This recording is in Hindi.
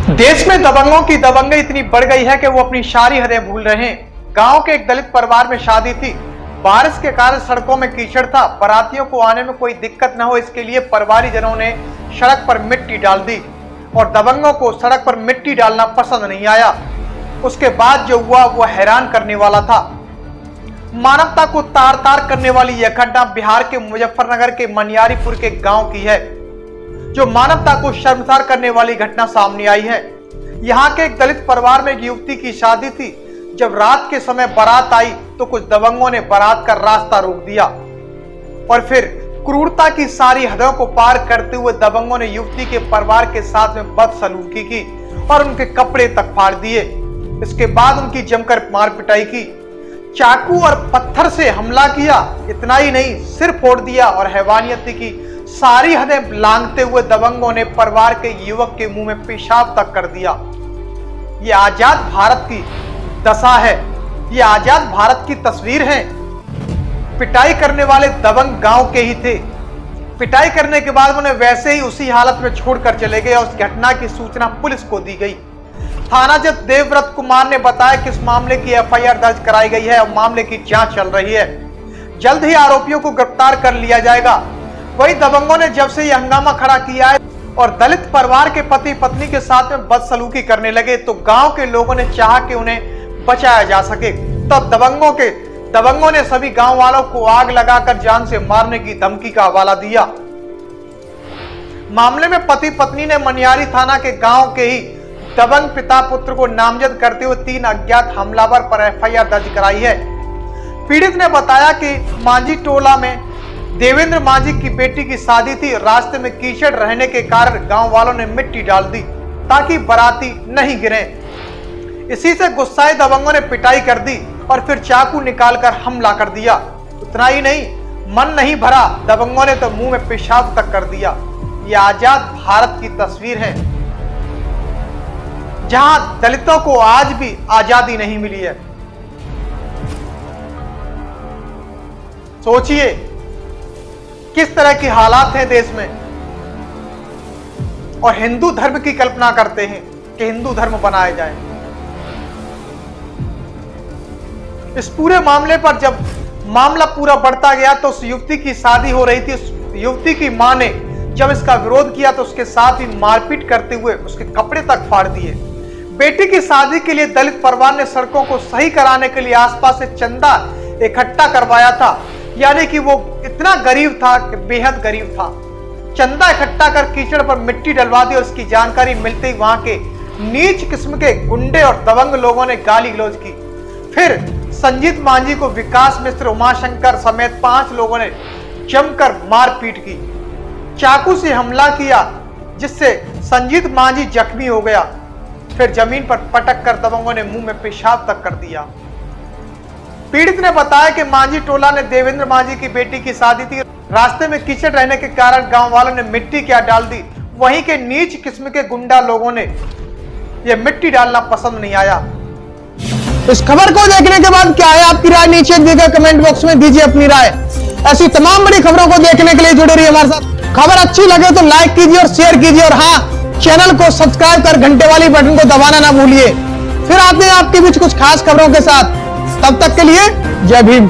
देश में दबंगों की दबंगई इतनी बढ़ गई है कि वो अपनी सारी हदें भूल रहे हैं। गांव के एक दलित परिवार में शादी थी। बारिश के कारण सड़कों में कीचड़ था। बारातियों को आने में कोई दिक्कत न हो इसके लिए परिवारजनों ने सड़क पर मिट्टी डाल दी और दबंगों को सड़क पर मिट्टी डालना पसंद नहीं आया। उसके बाद जो हुआ वो हैरान करने वाला था। मानवता को तार तार करने वाली यह घटना बिहार के मुजफ्फरनगर के मनियारीपुर के गांव की है, जो मानवता को शर्मसार करने वाली घटना सामने आई है। यहाँ के एक दलित परिवार में एक युवती की शादी थी। जब रात के समय बारात आई तो कुछ दबंगों ने बारात का रास्ता रोक दिया और फिर क्रूरता की सारी हदों को पार करते हुए दबंगों ने युवती के परिवार के साथ में बदसलूकी की और उनके कपड़े तक फाड़ दिए। इसके बाद उनकी जमकर मार पिटाई की, चाकू और पत्थर से हमला किया। इतना ही नहीं, सिर फोड़ दिया और हैवानियत की सारी हदें लांघते हुए दबंगों ने परिवार के युवक के मुंह में पेशाब तक कर दिया। ये आजाद भारत की दशा है, ये आजाद भारत की तस्वीर है। पिटाई करने वाले दबंग गांव के ही थे। पिटाई करने के बाद उन्हें वैसे ही उसी हालत में छोड़कर चले गए और उस घटना की सूचना पुलिस को दी गई। थाना जज देवव्रत कुमार ने बताया कि इस मामले की एफआईआर दर्ज कराई गई है और मामले की जांच चल रही है। जल्द ही आरोपियों को गिरफ्तार कर लिया जाएगा। वही दबंगों ने जब से ये हंगामा खड़ा किया है और दलित परिवार के पति पत्नी के साथ में बदसलूकी करने लगे तो गांव के लोगों ने चाहा कि उन्हें बचाया जा सके। तब दबंगों ने सभी गांव वालों को आग लगाकर जान से मारने की धमकी का हवाला दिया। मामले में पति पत्नी ने मनियारी थाना के गांव के ही दबंग पिता पुत्र को नामजद करते हुए 3 अज्ञात हमलावर पर एफआईआर दर्ज कराई है। पीड़ित ने बताया कि मांझी टोला में देवेंद्र मांझी की बेटी की शादी थी। रास्ते में कीचड़ रहने के कारण गांव वालों ने मिट्टी डाल दी ताकि बाराती नहीं गिरे। इसी से गुस्साए दबंगों ने पिटाई कर दी और फिर चाकू निकालकर हमला कर दिया। उतना ही नहीं, मन नहीं भरा, दबंगों ने तो मुंह में पेशाब तक कर दिया। यह आजाद भारत की तस्वीर है, जहां दलितों को आज भी आजादी नहीं मिली है। सोचिए किस तरह की हालात हैं देश में, और हिंदू धर्म की कल्पना करते हैं कि हिंदू धर्म बनाया जाए। इस पूरे मामले पर जब मामला पूरा बढ़ता गया तो उस युवती की शादी हो रही थी। उस युवती की मां ने जब इसका विरोध किया तो उसके साथ ही मारपीट करते हुए उसके कपड़े तक फाड़ दिए। बेटी की शादी के लिए दलित परिवार ने सड़कों को सही कराने के लिए आसपास से चंदा इकट्ठा करवाया था, यानी कि वो इतना गरीब था कि बेहद गरीब था। चंदा इकट्ठा कर कीचड़ पर मिट्टी डलवा दी और इसकी जानकारी मिलते ही वहां के नीच किस्म के गुंडे और दबंग लोगों ने गाली गलौज की। फिर संजीत मांझी को विकास मिश्र, उमाशंकर समेत 5 लोगों ने जमकर मारपीट की, चाकू से हमला किया, जिससे संजीत मांझी जख्मी हो गया। फिर जमीन पर पटक कर दबंगों ने मुंह में पेशाब तक कर दिया। पीड़ित ने बताया कि मांझी टोला ने देवेंद्र मांझी की बेटी की शादी थी। रास्ते में कीचड़ रहने के कारण गांव वालों ने मिट्टी क्या डाल दी। वहीं के नीच किस्म के गुंडा लोगों ने यह मिट्टी डालना पसंद नहीं आया। इस खबर को देखने के बाद क्या है आपकी राय, नीचे दिए गए कमेंट बॉक्स में दीजिए अपनी राय। ऐसी तमाम बड़ी खबरों को देखने के लिए जुड़े रहिए हमारे साथ। खबर अच्छी लगे तो लाइक कीजिए और शेयर कीजिए, और हाँ, चैनल को सब्सक्राइब कर घंटे वाली बटन को दबाना ना भूलिए। फिर आते हैं आपके बीच कुछ खास खबरों के साथ। तब तक के लिए जय भीम।